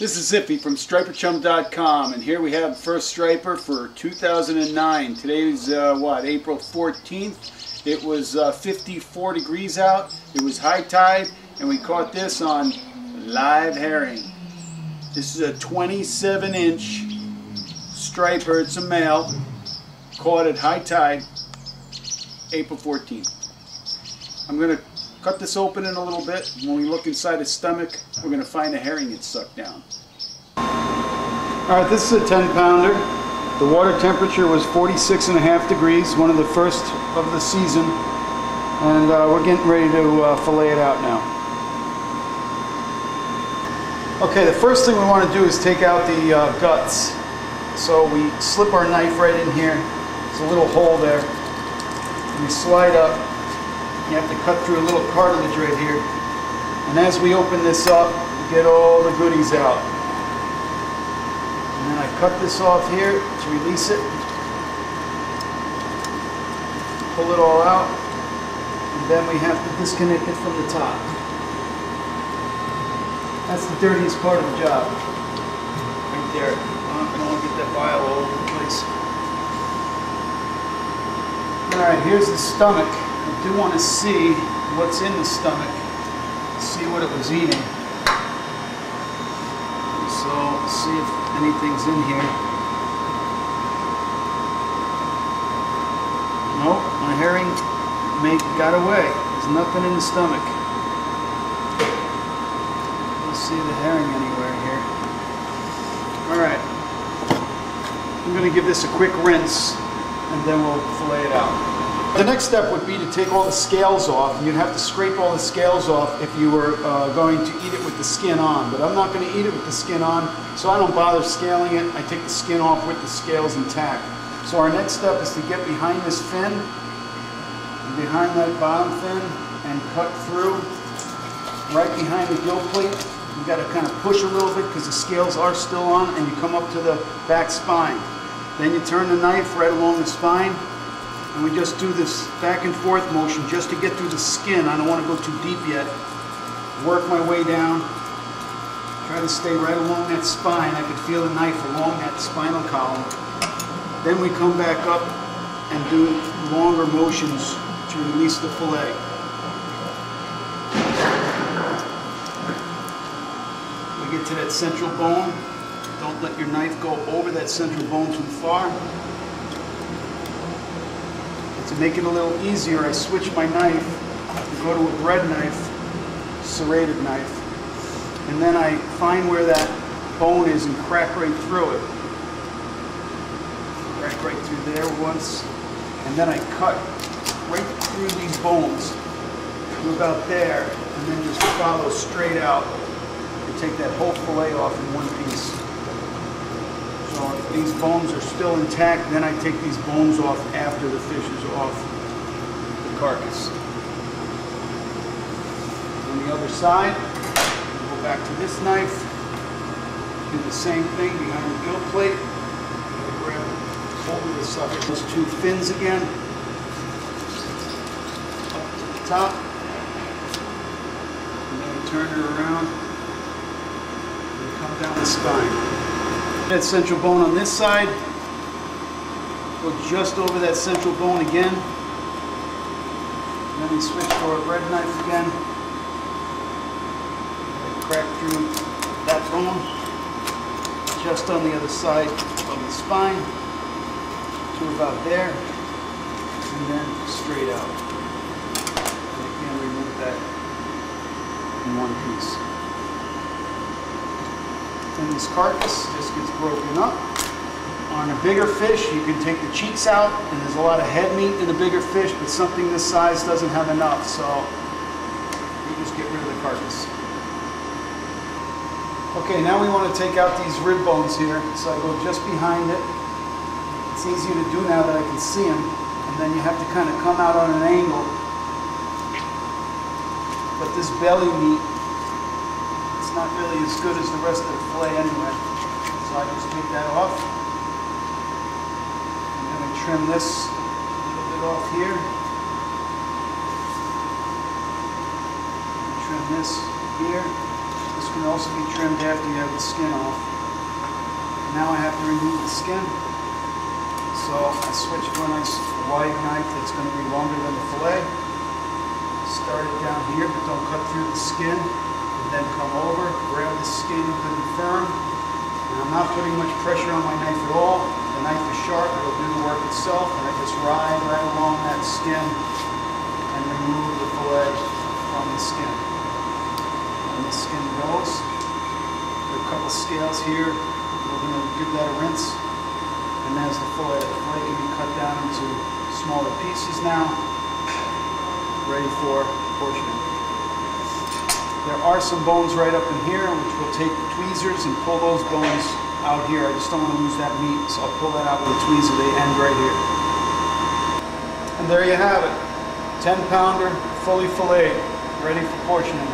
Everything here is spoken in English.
This is Ziffy from Striperchum.com, and here we have first striper for 2009. Today's April 14th. It was 54 degrees out. It was high tide, and we caught this on live herring. This is a 27-inch striper. It's a male. Caught at high tide, April 14th. I'm going to cut this open in a little bit. When we look inside his stomach, we're going to find a herring that's sucked down. Alright, this is a 10-pounder. The water temperature was 46.5 degrees, one of the first of the season. And we're getting ready to fillet it out now. Okay, the first thing we want to do is take out the guts. So we slip our knife right in here. There's a little hole there. And we slide up. You have to cut through a little cartilage right here. And as we open this up, we get all the goodies out. And then I cut this off here to release it. Pull it all out. And then we have to disconnect it from the top. That's the dirtiest part of the job. Right there. I don't want to get that bile all over the place. Alright, here's the stomach. I do want to see what's in the stomach, see what it was eating. So, see if anything's in here. Nope, my herring got away. There's nothing in the stomach. Don't see the herring anywhere here. Alright, I'm going to give this a quick rinse and then we'll fillet it out. The next step would be to take all the scales off, and you'd have to scrape all the scales off if you were going to eat it with the skin on. But I'm not going to eat it with the skin on, so I don't bother scaling it. I take the skin off with the scales intact. So our next step is to get behind this fin, behind that bottom fin, and cut through right behind the gill plate. You've got to kind of push a little bit because the scales are still on, and you come up to the back spine. Then you turn the knife right along the spine. And we just do this back and forth motion just to get through the skin. I don't want to go too deep yet. Work my way down. Try to stay right along that spine. I could feel the knife along that spinal column. Then we come back up and do longer motions to release the fillet. We get to that central bone. Don't let your knife go over that central bone too far. To make it a little easier, I switch my knife and go to a bread knife, serrated knife, and then I find where that bone is and crack right through it. Crack right through there once, and then I cut right through these bones to about there, and then just follow straight out and take that whole fillet off in one piece. So if these bones are still intact, then I take these bones off after the fish is off the carcass. On the other side, go back to this knife, do the same thing behind the gill plate. Grab hold of the sucker. Those two fins again, up to the top, and then we turn her around and come down the spine. That central bone on this side, go just over that central bone again, and then we switch to our bread knife again, crack through that bone, just on the other side of the spine, to about there, and then straight out. And again, remove that in one piece. And this carcass just gets broken up. On a bigger fish, you can take the cheeks out, and there's a lot of head meat in a bigger fish, but something this size doesn't have enough, so you just get rid of the carcass. Okay, now we want to take out these rib bones here, so I go just behind it. It's easier to do now that I can see them, and then you have to kind of come out on an angle. But this belly meat, it's not really as good as the rest of the fillet anyway. So I just take that off. And then I trim this a little bit off here. And trim this here. This can also be trimmed after you have the skin off. Now I have to remove the skin. So I switched to a nice wide knife that's going to be longer than the fillet. Start it down here, but don't cut through the skin. And then come over, grab the skin good and firm. And I'm not putting much pressure on my knife at all. The knife is sharp, it'll do the work itself. And I just ride right along that skin and remove the fillet from the skin. And the skin goes. There are a couple scales here. We're going to give that a rinse. And there's the fillet. The fillet can be cut down into smaller pieces now, ready for portioning. There are some bones right up in here, which we'll take tweezers and pull those bones out here. I just don't want to lose that meat, so I'll pull that out with a tweezer. They end right here. And there you have it. 10-pounder, fully filleted, ready for portioning.